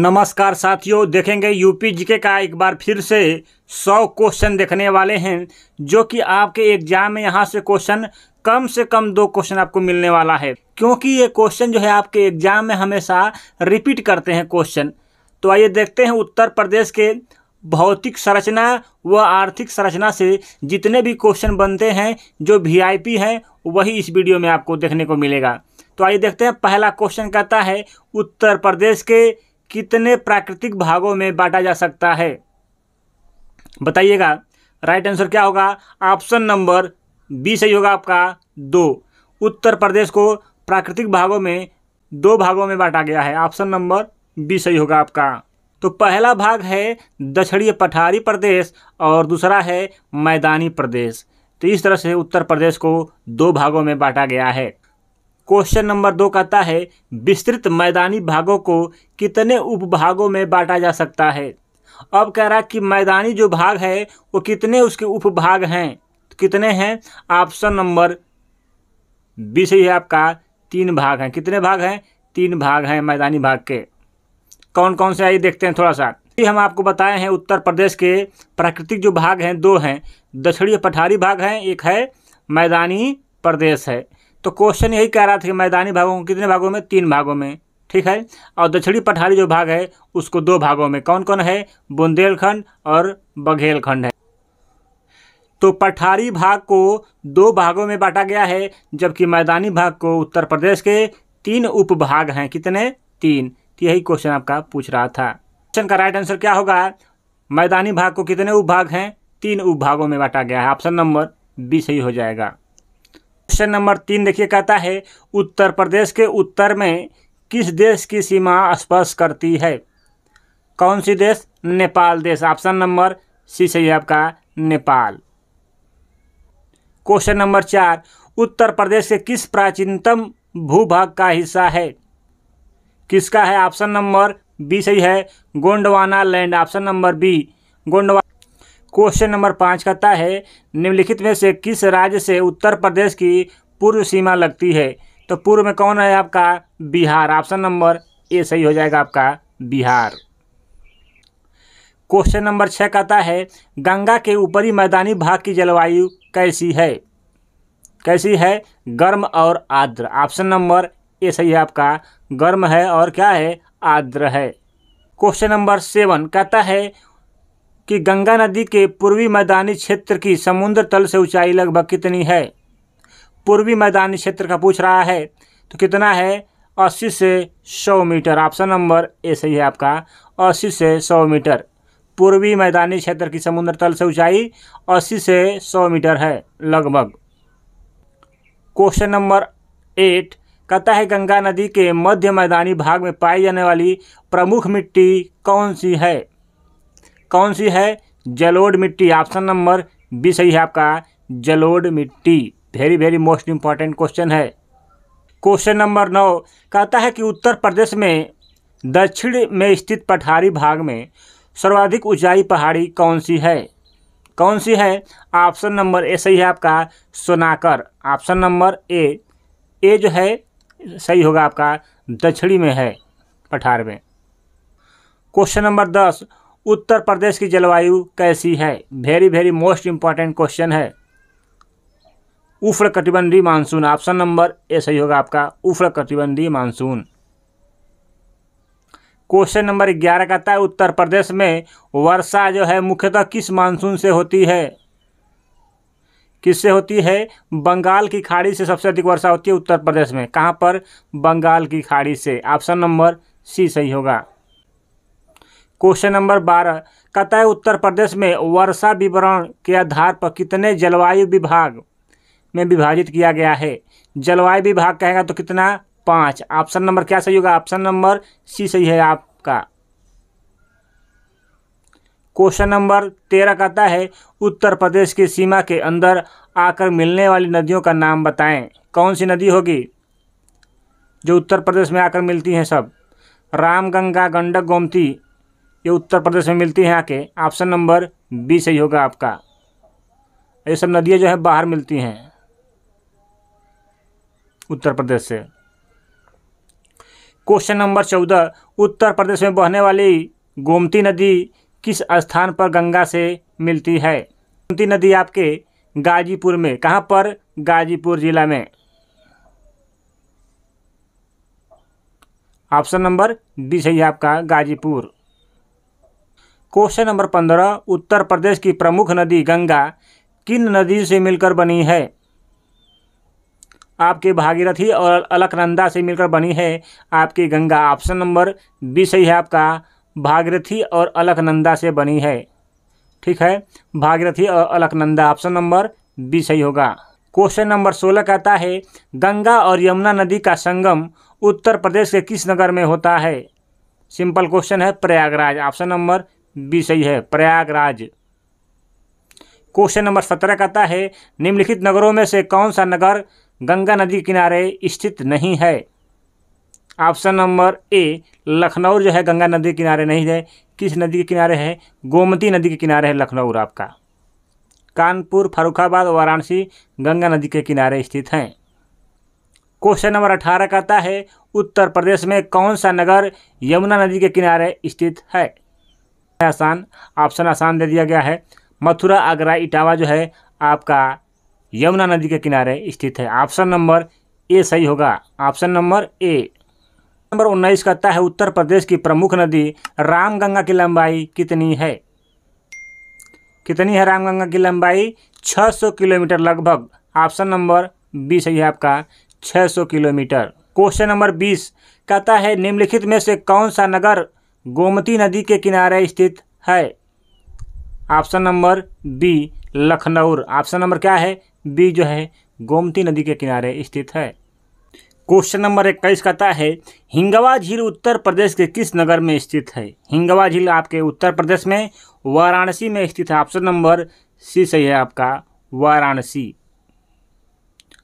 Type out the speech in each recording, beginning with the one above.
नमस्कार साथियों, देखेंगे यूपी जीके का एक बार फिर से 100 क्वेश्चन देखने वाले हैं जो कि आपके एग्जाम में यहाँ से क्वेश्चन कम से कम 2 क्वेश्चन आपको मिलने वाला है, क्योंकि ये क्वेश्चन जो है आपके एग्जाम में हमेशा रिपीट करते हैं क्वेश्चन। तो आइए देखते हैं उत्तर प्रदेश के भौतिक संरचना व आर्थिक संरचना से जितने भी क्वेश्चन बनते हैं जो वीआईपी हैं वही इस वीडियो में आपको देखने को मिलेगा। तो आइए देखते हैं। पहला क्वेश्चन कहता है उत्तर प्रदेश के कितने प्राकृतिक भागों में बांटा जा सकता है, बताइएगा। राइट आंसर क्या होगा? ऑप्शन नंबर बी सही होगा आपका 2। उत्तर प्रदेश को प्राकृतिक भागों में 2 भागों में बांटा गया है। ऑप्शन नंबर बी सही होगा आपका। तो पहला भाग है दक्षिणी पठारी प्रदेश और दूसरा है मैदानी प्रदेश। तो इस तरह से उत्तर प्रदेश को 2 भागों में बांटा गया है। क्वेश्चन नंबर 2 कहता है विस्तृत मैदानी भागों को कितने उपभागों में बांटा जा सकता है। अब कह रहा है कि मैदानी जो भाग है वो कितने उसके उपभाग हैं, तो कितने हैं? ऑप्शन नंबर बी सही है आपका। 3 भाग हैं। कितने भाग हैं? 3 भाग हैं मैदानी भाग के। कौन कौन से आइए देखते हैं थोड़ा सा। हम आपको बताए हैं उत्तर प्रदेश के प्राकृतिक जो भाग हैं 2 हैं। दक्षिणी पठारी भाग हैं, एक है मैदानी प्रदेश है। तो क्वेश्चन यही कह रहा था कि मैदानी भागों को कितने भागों में? 3 भागों में, ठीक है। और दक्षिणी पठारी जो भाग है उसको 2 भागों में। कौन कौन है? बुंदेलखंड और बघेलखंड है। तो पठारी भाग को 2 भागों में बांटा गया है, जबकि मैदानी भाग को उत्तर प्रदेश के 3 उपभाग हैं। कितने? 3। तो यही क्वेश्चन आपका पूछ रहा था। क्वेश्चन का राइट आंसर क्या होगा? मैदानी भाग को कितने उपभाग हैं? 3 उपभागों में बांटा गया है। ऑप्शन नंबर बी सही हो जाएगा। क्वेश्चन नंबर 3 देखिए, कहता है उत्तर प्रदेश के उत्तर में किस देश की सीमा स्पर्श करती है? कौन सी देश? नेपाल देश। ऑप्शन नंबर सी सही है आपका, नेपाल। क्वेश्चन नंबर 4 उत्तर प्रदेश के किस प्राचीनतम भूभाग का हिस्सा है? किसका है? ऑप्शन नंबर बी सही है, Gondwana land. Option number B, Gondwana. Question number 5 कहता है निम्नलिखित में से किस राज्य से उत्तर प्रदेश की पूर्व सीमा लगती है? तो पूर्व में कौन है आपका? बिहार। ऑप्शन नंबर ए सही हो जाएगा आपका, बिहार। क्वेश्चन नंबर 6 कहता है गंगा के ऊपरी मैदानी भाग की जलवायु कैसी है? कैसी है? गर्म और आर्द्र। ऑप्शन नंबर ए सही है आपका, गर्म है और क्या है? आर्द्र है। क्वेश्चन नंबर 7 कहता है कि गंगा नदी के पूर्वी मैदानी क्षेत्र की समुद्र तल से ऊंचाई लगभग कितनी है? पूर्वी मैदानी क्षेत्र का पूछ रहा है, तो कितना है? 80 से 100 मीटर। ऑप्शन नंबर ए सही है आपका, 80 से 100 मीटर। पूर्वी मैदानी क्षेत्र की समुद्र तल से ऊंचाई 80 से 100 मीटर है लगभग। क्वेश्चन नंबर 8 कहता है गंगा नदी के मध्य मैदानी भाग में पाई जाने वाली प्रमुख मिट्टी कौन सी है? कौन सी है? जलोढ़ मिट्टी। ऑप्शन नंबर बी सही है आपका, जलोढ़ मिट्टी। Very very most important question है। क्वेश्चन नंबर 9 कहता है कि उत्तर प्रदेश में दक्षिण में स्थित पठारी भाग में सर्वाधिक ऊंचाई पहाड़ी कौन सी है? कौन सी है? ऑप्शन नंबर ए सही है आपका, सोनाकर। ऑप्शन नंबर ए, ए जो है सही होगा आपका, दक्षिणी में है पठार में। क्वेश्चन नंबर 10 उत्तर प्रदेश की जलवायु कैसी है? Very very most important question है। उष्णकटिबंधीय मानसून। ऑप्शन नंबर ए सही होगा आपका, उष्णकटिबंधीय मानसून। क्वेश्चन नंबर 11 कहता है उत्तर प्रदेश में वर्षा जो है मुख्यतः किस मानसून से होती है? किससे होती है? बंगाल की खाड़ी से सबसे अधिक वर्षा होती है उत्तर प्रदेश में। कहाँ पर? बंगाल की खाड़ी से। ऑप्शन नंबर सी सही होगा। क्वेश्चन नंबर 12 कहता है उत्तर प्रदेश में वर्षा विवरण के आधार पर कितने जलवायु विभाग में विभाजित किया गया है? जलवायु विभाग कहेगा तो कितना? 5। ऑप्शन नंबर क्या सही होगा? ऑप्शन नंबर सी सही है आपका। क्वेश्चन नंबर 13 कहता है उत्तर प्रदेश की सीमा के अंदर आकर मिलने वाली नदियों का नाम बताएं। कौन सी नदी होगी जो उत्तर प्रदेश में आकर मिलती हैं? सब राम, गंगा, गंडक, गोमती, ये उत्तर प्रदेश में मिलती हैं आके। ऑप्शन नंबर बी सही होगा आपका। ये सब नदियाँ जो है बाहर मिलती हैं उत्तर प्रदेश से। क्वेश्चन नंबर 14, उत्तर प्रदेश में बहने वाली गोमती नदी किस स्थान पर गंगा से मिलती है? गोमती नदी आपके गाजीपुर में, कहाँ पर? गाजीपुर जिला में। ऑप्शन नंबर बी सही है आपका, गाजीपुर। क्वेश्चन नंबर 15, उत्तर प्रदेश की प्रमुख नदी गंगा किन नदी से मिलकर बनी है? आपके भागीरथी और अलकनंदा से मिलकर बनी है आपकी गंगा। ऑप्शन नंबर बी सही है आपका, भागीरथी और अलकनंदा से बनी है। ठीक है, भागीरथी और अलकनंदा, ऑप्शन नंबर बी सही होगा। क्वेश्चन नंबर 16 कहता है गंगा और यमुना नदी का संगम उत्तर प्रदेश के किस नगर में होता है? सिंपल क्वेश्चन है, प्रयागराज। ऑप्शन नंबर बी सही है, प्रयागराज। क्वेश्चन नंबर 17 कहता है निम्नलिखित नगरों में से कौन सा नगर गंगा नदी के किनारे स्थित नहीं है? ऑप्शन नंबर ए, लखनऊ जो है गंगा नदी के किनारे नहीं है। किस नदी के किनारे है? गोमती नदी के किनारे है लखनऊ आपका। कानपुर, फर्रुखाबाद, वाराणसी गंगा नदी के किनारे स्थित हैं। क्वेश्चन नंबर 18 कहता है उत्तर प्रदेश में कौन सा नगर यमुना नदी के किनारे स्थित है? आसान, ऑप्शन आसान दे दिया गया है। मथुरा, आगरा, इटावा जो है आपका यमुना नदी के किनारे स्थित है। ऑप्शन नंबर ए सही होगा, ऑप्शन नंबर ए। नंबर 19 कहता है उत्तर प्रदेश की प्रमुख नदी रामगंगा की लंबाई कितनी है? कितनी है रामगंगा की लंबाई? 600 किलोमीटर लगभग। ऑप्शन नंबर बी सही है आपका, 600 किलोमीटर। क्वेश्चन नंबर 20 कहता है निम्नलिखित में से कौन सा नगर गोमती नदी के किनारे स्थित है? Option number B, Lucknow. Option number क्या है? बी जो है गोमती नदी के किनारे स्थित है। क्वेश्चन नंबर 21 कहता है हिंगवा झील उत्तर प्रदेश के किस नगर में स्थित है? हिंगवा झील आपके उत्तर प्रदेश में वाराणसी में स्थित है। ऑप्शन नंबर सी सही है आपका, वाराणसी।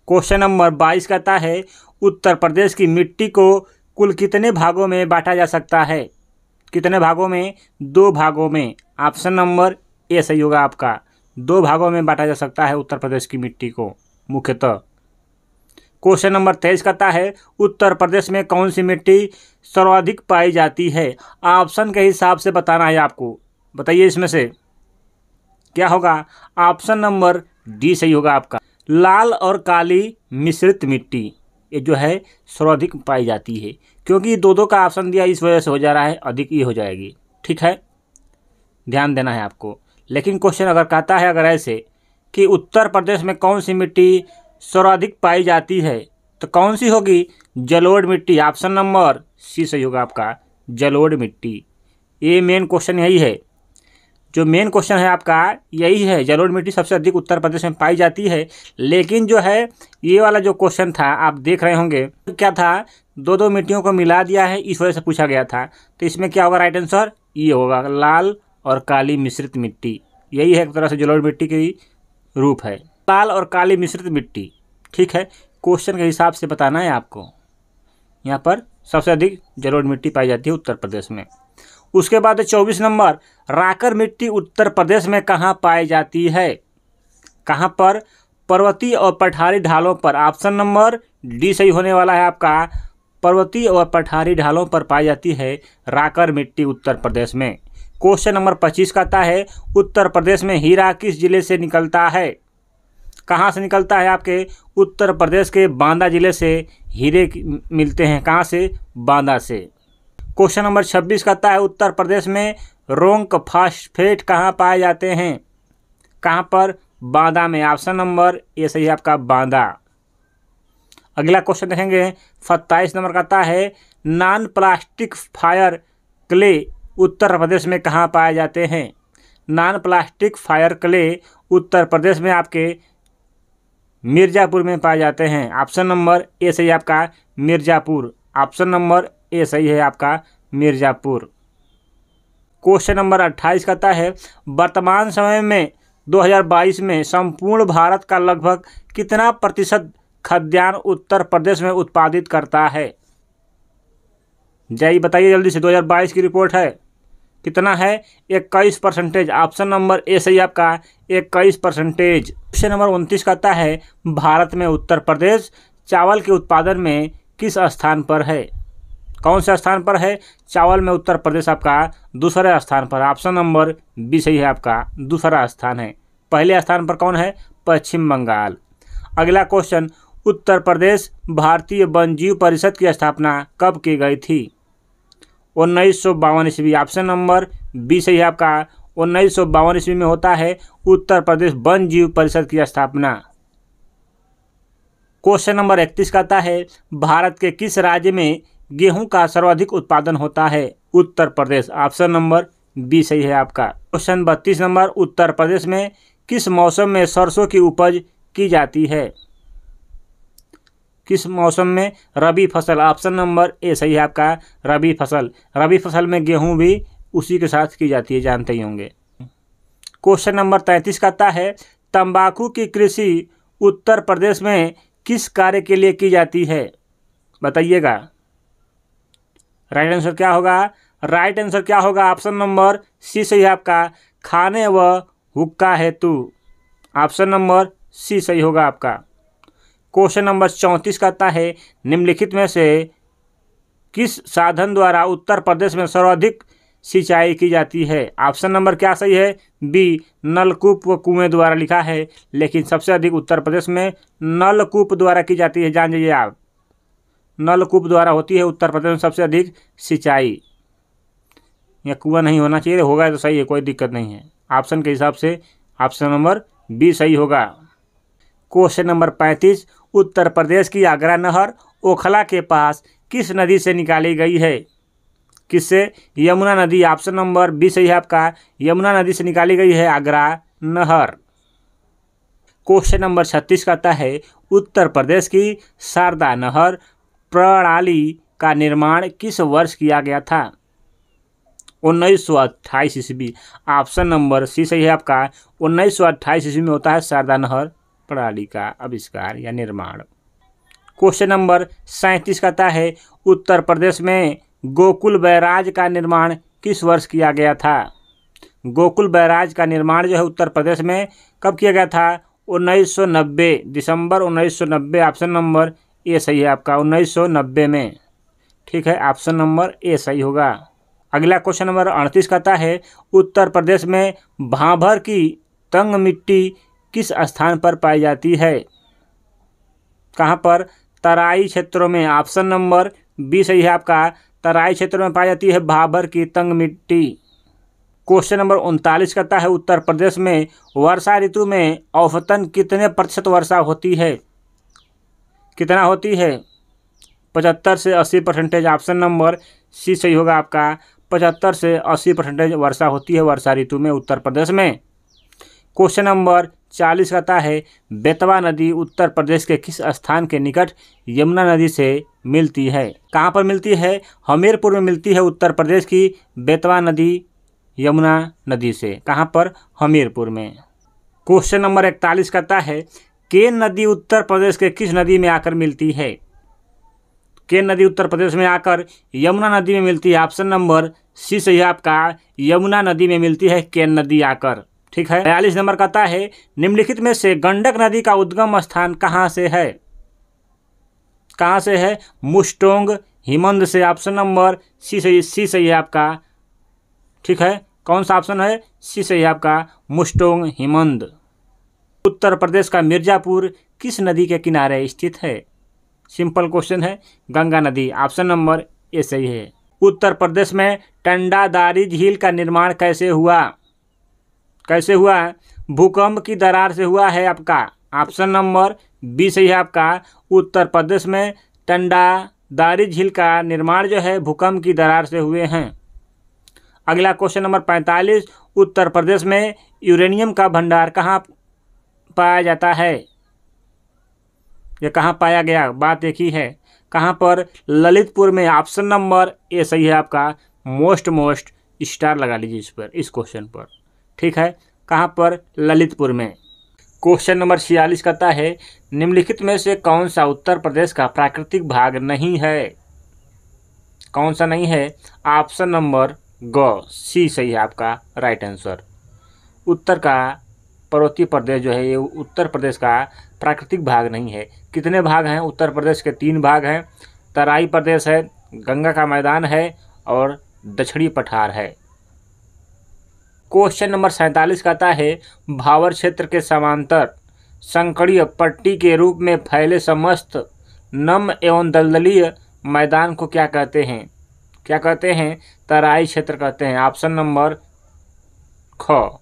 क्वेश्चन नंबर 22 कहता है उत्तर प्रदेश की मिट्टी को कुल कितने भागों में बांटा जा सकता है? कितने भागों में? 2 भागों में। ऑप्शन नंबर ए सही होगा आपका, 2 भागों में बांटा जा सकता है उत्तर प्रदेश की मिट्टी को मुख्यतः। क्वेश्चन नंबर 23 कहता है उत्तर प्रदेश में कौन सी मिट्टी सर्वाधिक पाई जाती है? ऑप्शन के हिसाब से बताना है आपको। बताइए इसमें से क्या होगा? ऑप्शन नंबर डी सही होगा आपका, लाल और काली मिश्रित मिट्टी ये जो है सर्वाधिक पाई जाती है। क्योंकि 2 का ऑप्शन दिया इस वजह से हो जा रहा है, अधिक ये हो जाएगी। ठीक है, ध्यान देना है आपको। लेकिन क्वेश्चन अगर कहता है अगर ऐसे कि उत्तर प्रदेश में कौन सी मिट्टी सर्वाधिक पाई जाती है तो कौन सी होगी? जलोढ़ मिट्टी। ऑप्शन नंबर सी सही होगा आपका, जलोढ़ मिट्टी। ये मेन क्वेश्चन यही है, जो मेन क्वेश्चन है आपका यही है, जलोढ़ मिट्टी सबसे अधिक उत्तर प्रदेश में पाई जाती है। लेकिन जो है ये वाला जो क्वेश्चन था आप देख रहे होंगे क्या था, 2 मिट्टियों को मिला दिया है, इस वजह से पूछा गया था। तो इसमें क्या होगा राइट आंसर? ये होगा, लाल और काली मिश्रित मिट्टी। यही है एक तरह से जलोढ़ मिट्टी की रूप है, लाल और काली मिश्रित मिट्टी। ठीक है, क्वेश्चन के हिसाब से बताना है आपको। यहाँ पर सबसे अधिक जलोढ़ मिट्टी पाई जाती है उत्तर प्रदेश में। उसके बाद 24 नंबर, राकर मिट्टी उत्तर प्रदेश में कहाँ पाई जाती है? कहाँ पर? पर्वतीय और पठारी ढालों पर। ऑप्शन नंबर डी सही होने वाला है आपका, पर्वतीय और पठारी ढालों पर पाई जाती है राकर मिट्टी उत्तर प्रदेश में। क्वेश्चन नंबर 25 कहता है उत्तर प्रदेश में हीरा किस जिले से निकलता है? कहाँ से निकलता है? आपके उत्तर प्रदेश के बांदा जिले से हीरे मिलते हैं। कहाँ से? बांदा से। क्वेश्चन नंबर 26 कहता है उत्तर प्रदेश में रोंक फास्फेट कहाँ पाए जाते हैं? कहाँ पर? बांदा में। ऑप्शन नंबर ए सही है आपका, बांदा। अगला क्वेश्चन देखेंगे 27 नंबर कहता है non plastic fire clay Uttar Pradesh में कहाँ पाए जाते हैं? Non plastic fire clay Uttar Pradesh में आपके मिर्ज़ापुर में पाए जाते हैं। ऑप्शन नंबर ए सही है आपका, मिर्ज़ापुर। ऑप्शन नंबर ए सही है आपका, मिर्ज़ापुर। क्वेश्चन नंबर 28 कहता है वर्तमान समय में 2022 में संपूर्ण भारत का लगभग कितना प्रतिशत खाद्यान्न उत्तर प्रदेश में उत्पादित करता है? जाइए बताइए जल्दी से, 2022 की रिपोर्ट है, कितना है? 21%। ऑप्शन नंबर ए सही आपका, 21%। क्वेश्चन नंबर 29 कहता है भारत में उत्तर प्रदेश चावल के उत्पादन में किस स्थान पर है? कौन से स्थान पर है? चावल में उत्तर प्रदेश आपका दूसरे स्थान पर। ऑप्शन नंबर बी सही है, आपका दूसरा स्थान है। पहले स्थान पर कौन है? पश्चिम बंगाल। अगला क्वेश्चन, उत्तर प्रदेश भारतीय वन्यजीव परिषद की स्थापना कब की गई थी? 1952 ईस्वी। ऑप्शन नंबर बी सही है, आपका 1952 ईस्वी में होता है उत्तर प्रदेश वन्यजीव परिषद की स्थापना। क्वेश्चन नंबर 31 कहता है, भारत के किस राज्य में गेहूं का सर्वाधिक उत्पादन होता है? Uttar Pradesh. Option number B सही है, आपका। क्वेश्चन 32 नंबर, उत्तर प्रदेश में किस मौसम में सरसों की उपज की जाती है? किस मौसम में? रबी फसल। ऑप्शन नंबर ए सही है, आपका रबी फसल। रबी फसल में गेहूं भी उसी के साथ की जाती है, जानते ही होंगे। क्वेश्चन नंबर 33 कहता है, तंबाकू की कृषि उत्तर प्रदेश में किस कार्य के लिए की जाती है? बताइएगा। राइट आंसर क्या होगा? राइट आंसर क्या होगा? ऑप्शन नंबर सी सही है, आपका खाने व हुक्का हेतु। ऑप्शन नंबर सी सही होगा आपका। क्वेश्चन नंबर 34 कहता है, निम्नलिखित में से किस साधन द्वारा उत्तर प्रदेश में सर्वाधिक सिंचाई की जाती है? ऑप्शन नंबर क्या सही है? बी नलकूप व कुएं द्वारा लिखा है, लेकिन सबसे अधिक उत्तर प्रदेश में नलकूप द्वारा की जाती है। जान लीजिए आप, नलकूप द्वारा होती है उत्तर प्रदेश में सबसे अधिक सिंचाई। या कुआं नहीं होना चाहिए, होगा तो सही है, कोई दिक्कत नहीं है। ऑप्शन के हिसाब से ऑप्शन नंबर बी सही होगा। क्वेश्चन नंबर 35, उत्तर प्रदेश की आगरा नहर ओखला के पास किस नदी से निकाली गई है? किससे? यमुना नदी। ऑप्शन नंबर बी सही है, आपका यमुना नदी से निकाली गई है आगरा नहर। क्वेश्चन नंबर 36 कहता है, उत्तर प्रदेश की शारदा नहर प्रणाली का निर्माण किस वर्ष किया गया था? 1928 ईस्वी। ऑप्शन नंबर सी सही है, आपका 1928 ईस्वी में होता है शारदा नहर प्रणाली का आविष्कार या निर्माण। क्वेश्चन नंबर 37 कहता है, उत्तर प्रदेश में गोकुल बैराज का निर्माण किस वर्ष किया गया था? गोकुल बैराज का निर्माण जो है उत्तर प्रदेश में कब किया गया था? 1990, दिसंबर 1990। ऑप्शन नंबर ए सही है, आपका 1990 में। ठीक है, ऑप्शन नंबर ए सही होगा। अगला क्वेश्चन नंबर 38 कहता है, उत्तर प्रदेश में भाभर की तंग मिट्टी किस स्थान पर पाई जाती है? कहाँ पर? तराई क्षेत्रों में। ऑप्शन नंबर बी सही है, आपका तराई क्षेत्रों में पाई जाती है भाभर की तंग मिट्टी। क्वेश्चन नंबर 39 कहता है, उत्तर प्रदेश में वर्षा ऋतु में औसतन कितने प्रतिशत वर्षा होती है? कितना होती है? 75 से 80%। ऑप्शन नंबर सी सही होगा, आपका 75 से 80% वर्षा होती है वर्षा ऋतु में उत्तर प्रदेश में। क्वेश्चन नंबर 40 कहता है, बेतवा नदी उत्तर प्रदेश के किस स्थान के निकट यमुना नदी से मिलती है? कहाँ पर मिलती है? हमीरपुर में मिलती है उत्तर प्रदेश की बेतवा नदी यमुना नदी से। कहाँ पर? हमीरपुर में। क्वेश्चन नंबर 41 कहता है, केन नदी उत्तर प्रदेश के किस नदी में आकर मिलती है? केन नदी उत्तर प्रदेश में आकर यमुना नदी में मिलती है। ऑप्शन नंबर सी सही है, आपका यमुना नदी में मिलती है केन नदी आकर। ठीक है। 42 नंबर कहता है, निम्नलिखित में से गंडक नदी का उद्गम स्थान कहाँ से है? कहाँ से है? मुस्टोंग हिमंद से। ऑप्शन नंबर सी सही है आपका। ठीक है, कौन सा ऑप्शन है? सी सही है आपका, मुस्टोंग हिमंद। उत्तर प्रदेश का मिर्जापुर किस नदी के किनारे स्थित है? सिंपल क्वेश्चन है, गंगा नदी। ऑप्शन नंबर ए सही है। उत्तर प्रदेश में टंडादारी झील का निर्माण कैसे हुआ? कैसे हुआ? भूकंप की दरार से हुआ है आपका। ऑप्शन नंबर बी सही है आपका, उत्तर प्रदेश में टंडादारी झील का निर्माण जो है भूकंप की दरार से हुए हैं। अगला क्वेश्चन नंबर 45, उत्तर प्रदेश में यूरेनियम का भंडार कहाँ पाया जाता है? यह कहाँ पाया गया? बात एक ही है, कहाँ पर? ललितपुर में। ऑप्शन नंबर ए सही है आपका, मोस्ट स्टार लगा लीजिए इस पर, इस क्वेश्चन पर। ठीक है, कहाँ पर? ललितपुर में। क्वेश्चन नंबर 46 कहता है, निम्नलिखित में से कौन सा उत्तर प्रदेश का प्राकृतिक भाग नहीं है? कौन सा नहीं है? ऑप्शन नंबर ग सी सही है आपका राइट आंसर। उत्तर का पर्वतीय प्रदेश जो है ये उत्तर प्रदेश का प्राकृतिक भाग नहीं है। कितने भाग हैं उत्तर प्रदेश के? 3 भाग हैं। तराई प्रदेश है, गंगा का मैदान है और दक्षिणी पठार है। क्वेश्चन नंबर 47 कहता है भावर क्षेत्र के समांतर संकरीय पट्टी के रूप में फैले समस्त नम एवं दलदलीय मैदान को क्या कहते हैं? क्या कहते हैं? तराई क्षेत्र कहते हैं। ऑप्शन नंबर ख,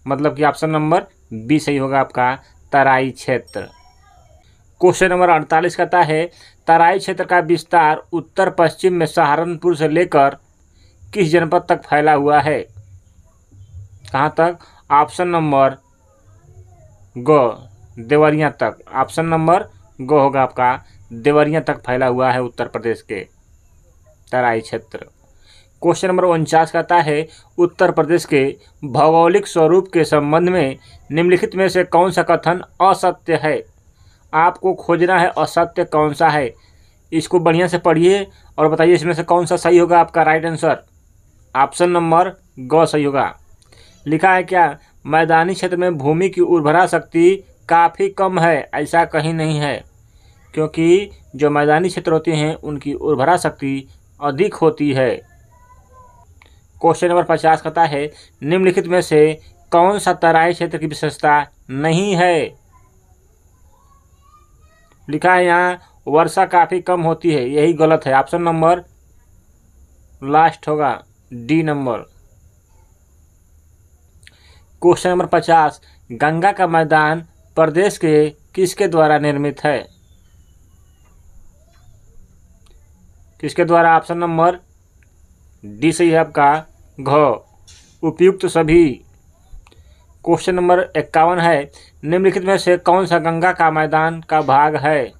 मतलब कि ऑप्शन नंबर बी सही होगा आपका, तराई क्षेत्र। क्वेश्चन नंबर 48 कहता है तराई क्षेत्र का विस्तार उत्तर पश्चिम में सहारनपुर से लेकर किस जनपद तक फैला हुआ है? कहाँ तक? ऑप्शन नंबर ग, देवरिया तक। ऑप्शन नंबर ग होगा आपका, देवरिया तक फैला हुआ है उत्तर प्रदेश के तराई क्षेत्र। क्वेश्चन नंबर 49 कहता है उत्तर प्रदेश के भौगोलिक स्वरूप के संबंध में निम्नलिखित में से कौन सा कथन असत्य है? आपको खोजना है असत्य कौन सा है। इसको बढ़िया से पढ़िए और बताइए इसमें से कौन सा सही होगा आपका राइट आंसर। ऑप्शन नंबर ग सही होगा। लिखा है क्या? मैदानी क्षेत्र में भूमि की उर्वरा शक्ति काफ़ी कम है। ऐसा कहीं नहीं है, क्योंकि जो मैदानी क्षेत्र होते हैं उनकी उर्वरा शक्ति अधिक होती है। क्वेश्चन नंबर 50 कहता है निम्नलिखित में से कौन सा तराई क्षेत्र की विशेषता नहीं है? लिखा है यहाँ वर्षा काफ़ी कम होती है, यही गलत है। ऑप्शन नंबर लास्ट होगा, D number. Question number 50 Ganga का मैदान प्रदेश के किसके द्वारा निर्मित है? किसके द्वारा? ऑप्शन नंबर डी सही है आपका, घ, उपयुक्त सभी। क्वेश्चन नंबर 51 है निम्नलिखित में से कौन सा गंगा का मैदान का भाग है?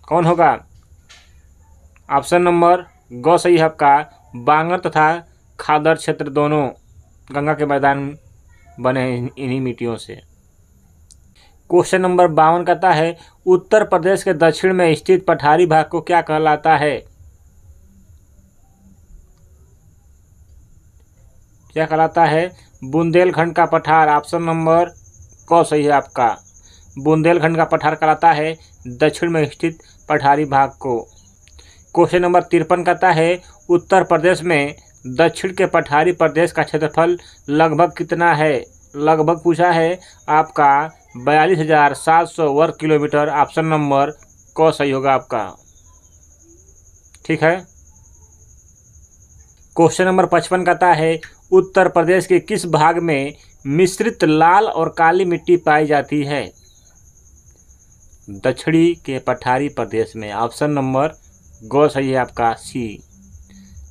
कौन होगा? ऑप्शन नंबर ग सही है आपका, बांगर तथा खादर क्षेत्र दोनों गंगा के मैदान बने हैं इन्हीं मिट्टियों से। क्वेश्चन नंबर 52 कहता है उत्तर प्रदेश के दक्षिण में स्थित पठारी भाग को क्या कहलाता है? क्या कहलाता है? बुंदेलखंड का पठार। ऑप्शन नंबर क सही है आपका, बुंदेलखंड का पठार कहलाता है दक्षिण में स्थित पठारी भाग को। क्वेश्चन नंबर 53 कहता है उत्तर प्रदेश में दक्षिण के पठारी प्रदेश का क्षेत्रफल लगभग कितना है? लगभग पूछा है आपका 42,700 वर्ग किलोमीटर। ऑप्शन नंबर क सही होगा आपका, ठीक है। क्वेश्चन नंबर 55 कहता है उत्तर प्रदेश के किस भाग में मिश्रित लाल और काली मिट्टी पाई जाती है? दक्षिणी के पठारी प्रदेश में। ऑप्शन नंबर ग सही है आपका, सी,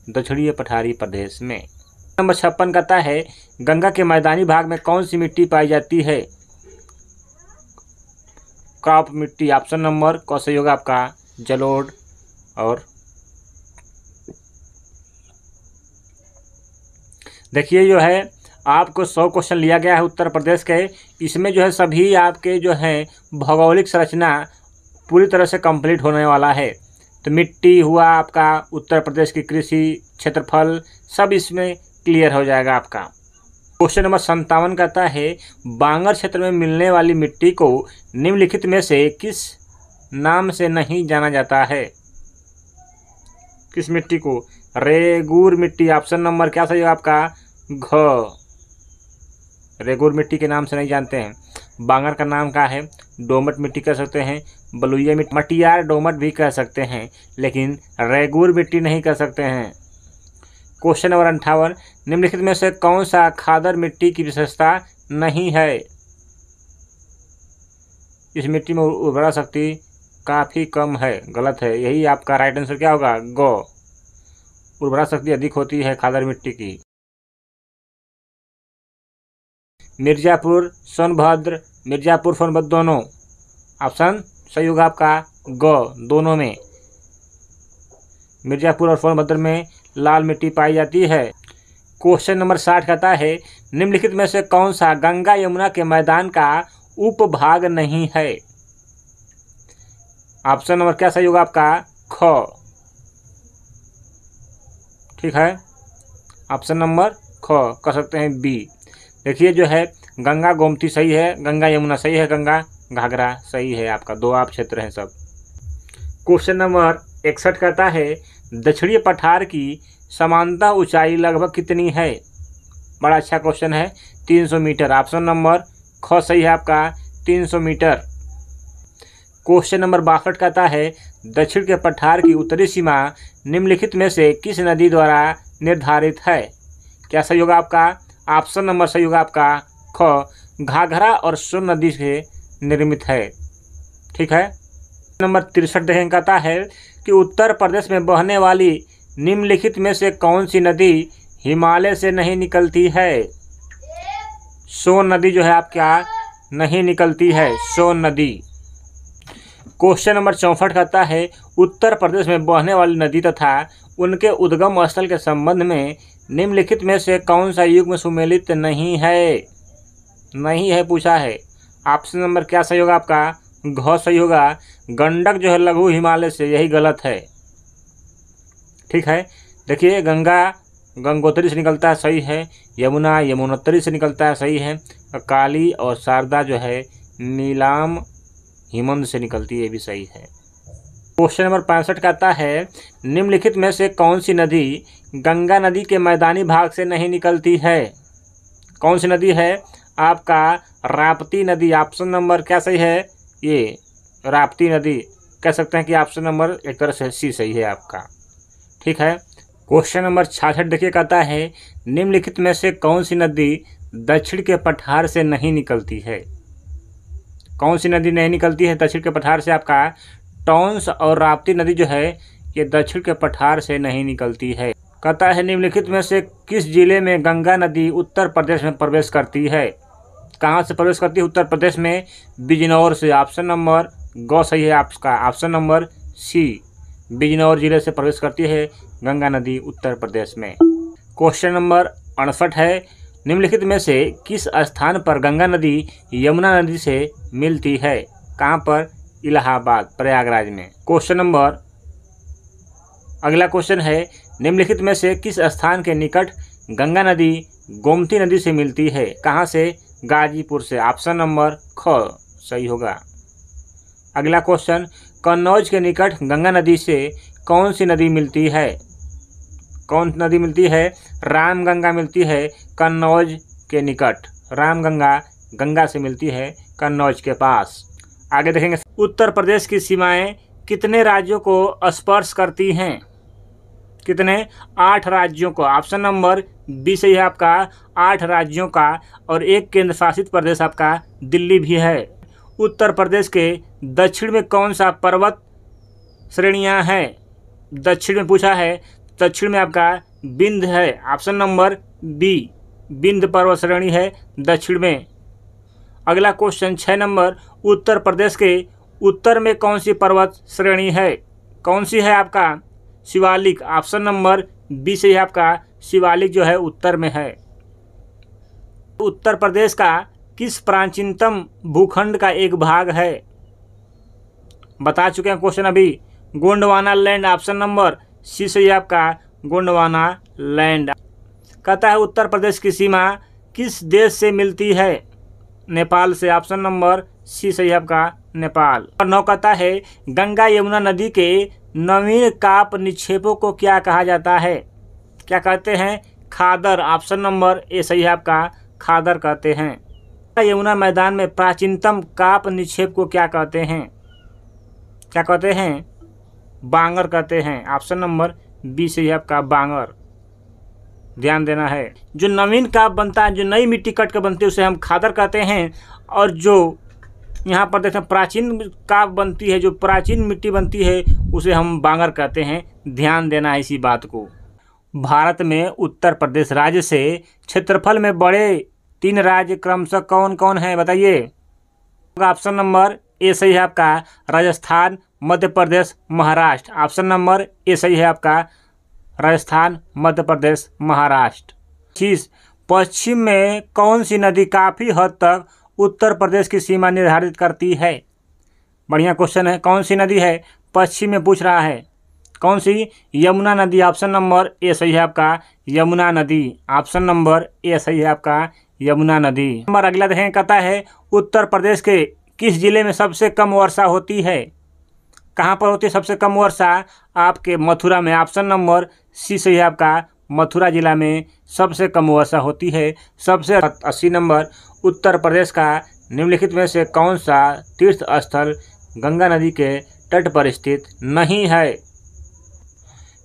दक्षिणी पठारी प्रदेश में। नंबर 56 कहता है गंगा के मैदानी भाग में कौन सी मिट्टी पाई जाती है? क्रॉप मिट्टी। ऑप्शन नंबर क सही होगा आपका, जलोढ़। और देखिए जो है आपको 100 क्वेश्चन लिया गया है उत्तर प्रदेश के। इसमें जो है सभी आपके जो है भौगोलिक संरचना पूरी तरह से कंप्लीट होने वाला है। तो मिट्टी हुआ आपका, उत्तर प्रदेश की कृषि क्षेत्रफल, सब इसमें क्लियर हो जाएगा आपका। क्वेश्चन नंबर 57 कहता है बांगर क्षेत्र में मिलने वाली मिट्टी को निम्नलिखित में से किस नाम से नहीं जाना जाता है? किस मिट्टी को? रेगूर मिट्टी। ऑप्शन नंबर क्या सही है आपका, घ, रेगूर मिट्टी के नाम से नहीं जानते हैं। बांगर का नाम क्या है? दोमट मिट्टी कह सकते हैं, बलुइया मिट्टी, मटियार दोमट भी कह सकते हैं, लेकिन रेगूर मिट्टी नहीं कह सकते हैं। क्वेश्चन नंबर 58 निम्नलिखित में से कौन सा खादर मिट्टी की विशेषता नहीं है? इस मिट्टी में उर्वरा शक्ति काफ़ी कम है, गलत है। यही आपका राइट आंसर क्या होगा, ग, उर्वरा शक्ति अधिक होती है खादर मिट्टी की। मिर्जापुर सोनभद्र, मिर्जापुर सोनभद्र दोनों। ऑप्शन सही होगा आपका ग, दोनों में। मिर्जापुर और सोनभद्र में लाल मिट्टी पाई जाती है। क्वेश्चन नंबर 60 कहता है निम्नलिखित में से कौन सा गंगा यमुना के मैदान का उपभाग नहीं है? ऑप्शन नंबर क्या सही होगा आपका, ख, ठीक है। ऑप्शन नंबर ख कर सकते हैं, बी। देखिए जो है गंगा गोमती सही है, गंगा यमुना सही है, गंगा घाघरा सही है आपका, दो आप क्षेत्र हैं सब। क्वेश्चन नंबर 61 कहता है दक्षिणी पठार की सामान्यतः ऊंचाई लगभग कितनी है। बड़ा अच्छा क्वेश्चन है, 300 मीटर। ऑप्शन नंबर ख सही है आपका, 300 मीटर। क्वेश्चन नंबर 62 कहता है दक्षिण के पठार की उत्तरी सीमा निम्नलिखित में से किस नदी द्वारा निर्धारित है। क्या सही होगा आपका। ऑप्शन नंबर सही होगा आपका ख, घाघरा और सोन नदी से निर्मित है। ठीक है। नंबर 63 देखें, कहता है कि उत्तर प्रदेश में बहने वाली निम्नलिखित में से कौन सी नदी हिमालय से नहीं निकलती है। सोन नदी जो है आपका नहीं निकलती है, सोन नदी। क्वेश्चन नंबर 64 कहता है उत्तर प्रदेश में बहने वाली नदी तथा उनके उद्गम स्थल के संबंध में निम्नलिखित में से कौन सा युग में सुमेलित नहीं है। नहीं है पूछा है। ऑप्शन नंबर क्या सही होगा आपका, घ सही होगा। गंडक जो है लघु हिमालय से, यही गलत है। ठीक है। देखिए गंगा गंगोत्री से निकलता है, सही है। यमुना यमुनोत्री से निकलता है, सही है। काली और शारदा जो है नीलाम हिमंद से निकलती है, ये भी सही है। क्वेश्चन नंबर 65 कहता है निम्नलिखित में से कौन सी नदी गंगा नदी के मैदानी भाग से नहीं निकलती है। कौन सी नदी है आपका, राप्ती नदी। ऑप्शन नंबर क्या सही है, ये राप्ती नदी। कह सकते हैं कि ऑप्शन नंबर एक तरह से सी सही है आपका। ठीक है। क्वेश्चन नंबर 66 देखिए, कहता है निम्नलिखित में से कौन सी नदी दक्षिण के पठार से नहीं निकलती है। कौन सी नदी नहीं निकलती है दक्षिण के पठार से आपका, टॉन्स और राप्ती नदी जो है ये दक्षिण के पठार से नहीं निकलती है। कहता है निम्नलिखित में से किस जिले में गंगा नदी उत्तर प्रदेश में प्रवेश करती है। कहाँ से प्रवेश करती है, उत्तर प्रदेश में बिजनौर से। ऑप्शन नंबर ग सही है आपका, ऑप्शन नंबर सी, बिजनौर जिले से प्रवेश करती है गंगा नदी उत्तर प्रदेश में। क्वेश्चन नंबर 68 है निम्नलिखित में से किस स्थान पर गंगा नदी यमुना नदी से मिलती है। कहाँ पर, इलाहाबाद प्रयागराज में। क्वेश्चन नंबर अगला क्वेश्चन है निम्नलिखित में से किस स्थान के निकट गंगा नदी गोमती नदी से मिलती है। कहाँ से, गाजीपुर से। ऑप्शन नंबर ख सही होगा। अगला क्वेश्चन कन्नौज के निकट गंगा नदी से कौन सी नदी मिलती है। कौन नदी मिलती है, रामगंगा मिलती है कन्नौज के निकट। रामगंगा गंगा से मिलती है कन्नौज के पास। आगे देखेंगे उत्तर प्रदेश की सीमाएं कितने राज्यों को स्पर्श करती हैं। कितने, 8 राज्यों को। ऑप्शन नंबर बी सही है आपका, 8 राज्यों का, और एक केंद्र शासित प्रदेश आपका दिल्ली भी है। उत्तर प्रदेश के दक्षिण में कौन सा पर्वत श्रेणियां हैं। दक्षिण में पूछा है, दक्षिण में आपका विंध्य है। ऑप्शन नंबर बी, विंध्य पर्वत श्रेणी है दक्षिण में। अगला क्वेश्चन 6 नंबर उत्तर प्रदेश के उत्तर में कौन सी पर्वत श्रेणी है। कौन सी है आपका, शिवालिक। ऑप्शन नंबर बी से है आपका, शिवालिक जो है उत्तर में है। उत्तर प्रदेश का किस प्राचीनतम भूखंड का एक भाग है। बता चुके हैं क्वेश्चन अभी, Gondwana land. Option number C से है आपका, गोंडवाना लैंड। कहता है उत्तर प्रदेश की सीमा किस देश से मिलती है। नेपाल से। ऑप्शन नंबर सी सही है आपका, नेपाल। और 9 कहता है गंगा यमुना नदी के नवीन काप निक्षेपों को क्या कहा जाता है। क्या कहते हैं, खादर। ऑप्शन नंबर ए सही है आपका, खादर कहते हैं। यमुना मैदान में प्राचीनतम काप निक्षेप को क्या कहते हैं। क्या कहते हैं, बांगर कहते हैं। ऑप्शन नंबर बी सही है आपका, बांगर। ध्यान देना है, जो नवीन काप बनता है, जो नई मिट्टी कट कर बनती है, उसे हम खादर कहते हैं। और जो यहाँ पर देखें प्राचीन काप बनती है, जो प्राचीन मिट्टी बनती है, उसे हम बांगर कहते हैं। ध्यान देना है इसी बात को। भारत में उत्तर प्रदेश राज्य से क्षेत्रफल में बड़े 3 राज्य क्रमशः कौन कौन हैं, बताइए। ऑप्शन नंबर ए सही है आपका, Rajasthan, Madhya Pradesh, Maharashtra. Option number A सही है आपका, राजस्थान, मध्य प्रदेश, महाराष्ट्र। 25 पश्चिम में कौन सी नदी काफ़ी हद तक उत्तर प्रदेश की सीमा निर्धारित करती है। बढ़िया क्वेश्चन है। कौन सी नदी है, पश्चिम में पूछ रहा है। कौन सी, यमुना नदी। ऑप्शन नंबर ए सही है आपका, यमुना नदी। ऑप्शन नंबर ए सही है आपका, यमुना नदी। नंबर अगला देखें, कहता है उत्तर प्रदेश के किस जिले में सबसे कम वर्षा होती है। कहाँ पर होती है सबसे कम वर्षा? आपके मथुरा में। ऑप्शन नंबर सी सही है आपका, मथुरा जिला में सबसे कम वर्षा होती है। सबसे 80 नंबर, उत्तर प्रदेश का निम्नलिखित में से कौन सा तीर्थ स्थल गंगा नदी के तट पर स्थित नहीं है?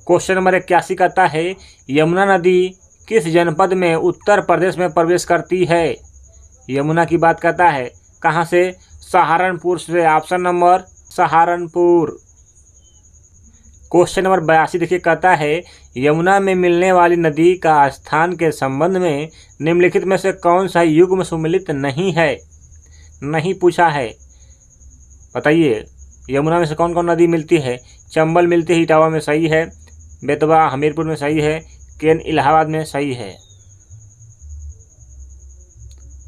क्वेश्चन नंबर 81 कहता है यमुना नदी किस जनपद में उत्तर प्रदेश में प्रवेश करती है? यमुना की बात करता है, कहाँ से? सहारनपुर से। Option number Saharanpur. Question number 82 देखिए, कहता है यमुना में मिलने वाली नदी का स्थान के संबंध में निम्नलिखित में से कौन सा युग्म सुमेलित नहीं है? नहीं पूछा है, बताइए। यमुना में से कौन कौन नदी मिलती है? चंबल मिलती है, इटावा में सही है। बेतवा हमीरपुर में सही है। केन इलाहाबाद में सही है।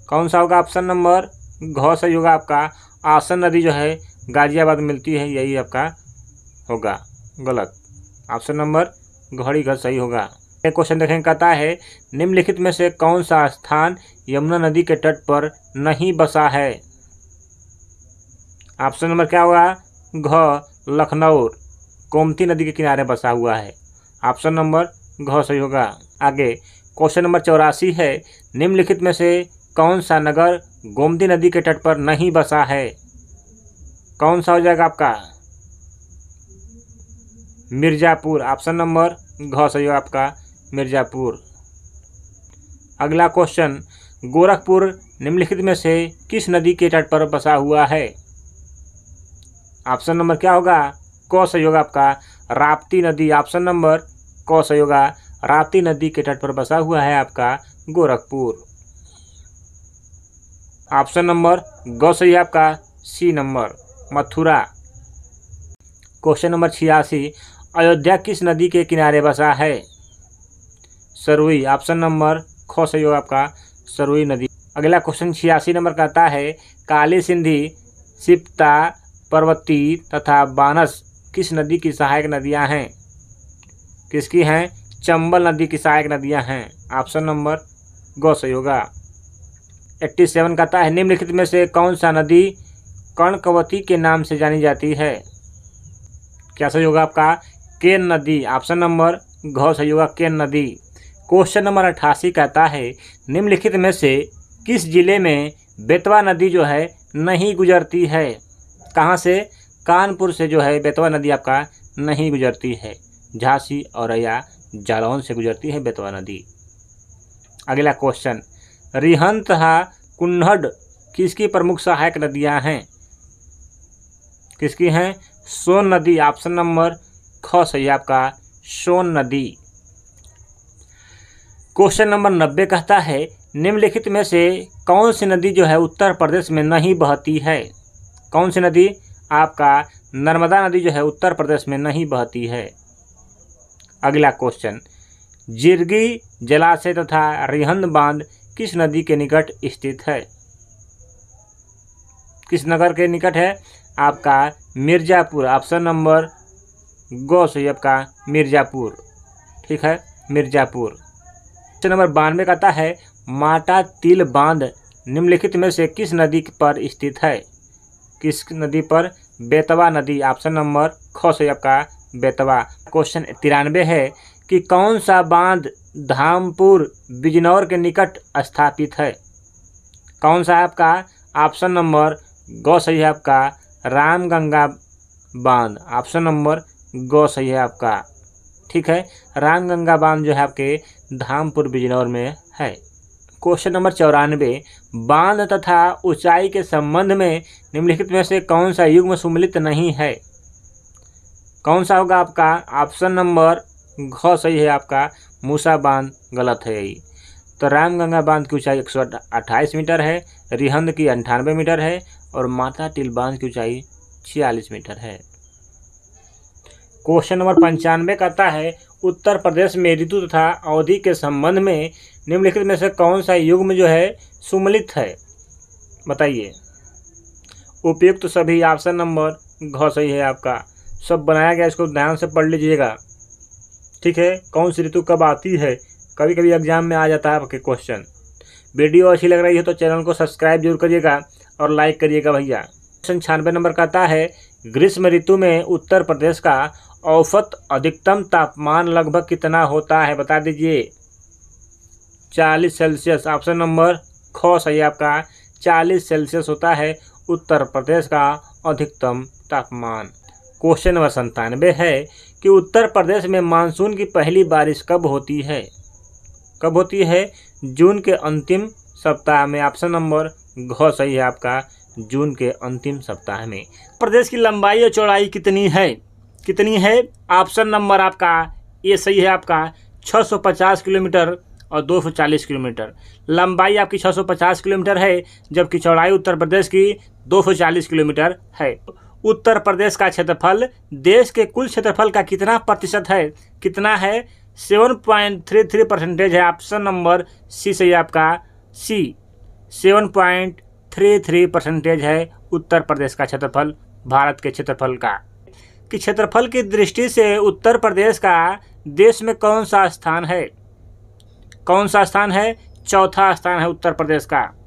कौन सा होगा? ऑप्शन नंबर घ सही होगा आपका। आसन नदी जो है गाजियाबाद में मिलती है, यही आपका होगा। गलत। ऑप्शन नंबर घड़ी घ सही होगा। एक क्वेश्चन देखेंगे, कहता है निम्नलिखित में से कौन सा स्थान यमुना नदी के तट पर नहीं बसा है? ऑप्शन नंबर क्या होगा? घ लखनऊ गोमती नदी के किनारे बसा हुआ है। ऑप्शन नंबर घ सही होगा। आगे क्वेश्चन नंबर 84 है, निम्नलिखित में से कौन सा नगर गोमती नदी के तट पर नहीं बसा है? कौन सा हो जाएगा आपका? मिर्जापुर। ऑप्शन नंबर घ सही होगा आपका, मिर्जापुर। अगला क्वेश्चन, गोरखपुर निम्नलिखित में से किस नदी के तट पर बसा हुआ है? ऑप्शन नंबर क्या होगा? क सही होगा आपका, राप्ती नदी। ऑप्शन नंबर क सही होगा, राप्ती नदी के तट पर बसा हुआ है आपका गोरखपुर। ऑप्शन नंबर ग सही है आपका, C number Mathura. Question number 86, Ayodhya किस नदी के किनारे बसा है? सरुई। ऑप्शन नंबर ख सही होगा आपका, सरुई नदी। अगला क्वेश्चन 86 नंबर कहता है काली सिंधी, सिप्ता, पर्वती तथा बानस किस नदी की सहायक नदियां हैं? किसकी हैं? चंबल नदी की सहायक नदियां हैं। ऑप्शन नंबर ग सही होगा। 87 कहता है निम्नलिखित में से कौन सा नदी कर्णकवती के नाम से जानी जाती है? क्या सही होगा आपका? केन नदी। ऑप्शन नंबर घ सही होगा, केन नदी। क्वेश्चन नंबर 88 कहता है निम्नलिखित में से किस जिले में बेतवा नदी जो है नहीं गुजरती है? कहाँ से? कानपुर से जो है बेतवा नदी आपका नहीं गुजरती है। झांसी, औरैया, जालौन से गुजरती है बेतवा नदी। अगला क्वेश्चन, रिहंद तथा कुन्हड़ किसकी प्रमुख सहायक नदियां हैं? किसकी हैं? सोन नदी। ऑप्शन नंबर ख सही है आपका, सोन नदी। क्वेश्चन नंबर 90 कहता है निम्नलिखित में से कौन सी नदी जो है उत्तर प्रदेश में नहीं बहती है? कौन सी नदी? आपका नर्मदा नदी जो है उत्तर प्रदेश में नहीं बहती है। अगला क्वेश्चन, जिरगी जलाशय तथा रिहंद बांध किस नदी के निकट स्थित है? किस नगर के निकट है? आपका मिर्जापुर। ऑप्शन नंबर ग सही आपका, मिर्जापुर। ठीक है, मिर्जापुर। क्वेश्चन नंबर 92 कहता है माटा तिल बांध निम्नलिखित में से किस नदी पर स्थित है? किस नदी पर? बेतवा नदी। ऑप्शन नंबर ख सही आपका, बेतवा। क्वेश्चन 93 है कि कौन सा बांध धामपुर बिजनौर के निकट स्थापित है? कौन सा है आपका? ऑप्शन नंबर ग सही है आपका, रामगंगा बांध। ऑप्शन नंबर ग सही है आपका। ठीक है, रामगंगा बांध जो है आपके धामपुर बिजनौर में है। क्वेश्चन नंबर 94, बांध तथा ऊंचाई के संबंध में निम्नलिखित में से कौन सा युग्म सुमेलित नहीं है? कौन सा होगा आपका? ऑप्शन नंबर घ सही है आपका, मूसा बांध। गलत है यही। तो रामगंगा बांध की ऊंचाई 128 मीटर है, रिहंद की 98 मीटर है और माता टिल बांध की ऊंचाई 46 मीटर है। क्वेश्चन नंबर 95 कहता है उत्तर प्रदेश में ऋतु तथा अवधि के संबंध में निम्नलिखित में से कौन सा युग्म जो है सुमेलित है? बताइए। उपयुक्त सभी। ऑप्शन नंबर घ सही है आपका। सब बनाया गया, इसको ध्यान से पढ़ लीजिएगा। ठीक है, कौन सी ऋतु कब आती है? कभी कभी एग्जाम में आ जाता है आपके क्वेश्चन। वीडियो अच्छी लग रही है तो चैनल को सब्सक्राइब जरूर करिएगा और लाइक करिएगा भैया। क्वेश्चन 96 नंबर कहता है ग्रीष्म ऋतु में उत्तर प्रदेश का औसत अधिकतम तापमान लगभग कितना होता है, बता दीजिए। 40 सेल्सियस। ऑप्शन नंबर ख सही आपका, 40 सेल्सियस होता है उत्तर प्रदेश का अधिकतम तापमान। क्वेश्चन नंबर 97 है कि उत्तर प्रदेश में मानसून की पहली बारिश कब होती है? कब होती है? जून के अंतिम सप्ताह में। ऑप्शन नंबर घ सही है आपका, जून के अंतिम सप्ताह में। प्रदेश की लंबाई और चौड़ाई कितनी है? कितनी है? ऑप्शन नंबर आपका ए सही है आपका, 650 किलोमीटर और 240 किलोमीटर। लंबाई आपकी 650 किलोमीटर है, जबकि चौड़ाई उत्तर प्रदेश की 240 किलोमीटर है। उत्तर प्रदेश का क्षेत्रफल देश के कुल क्षेत्रफल का कितना प्रतिशत है? कितना है? 7.33% है। ऑप्शन नंबर सी सही आपका, सी 7.33% है उत्तर प्रदेश का क्षेत्रफल भारत के क्षेत्रफल का। कि क्षेत्रफल की दृष्टि से उत्तर प्रदेश का देश में कौन सा स्थान है? कौन सा स्थान है? चौथा स्थान है उत्तर प्रदेश का।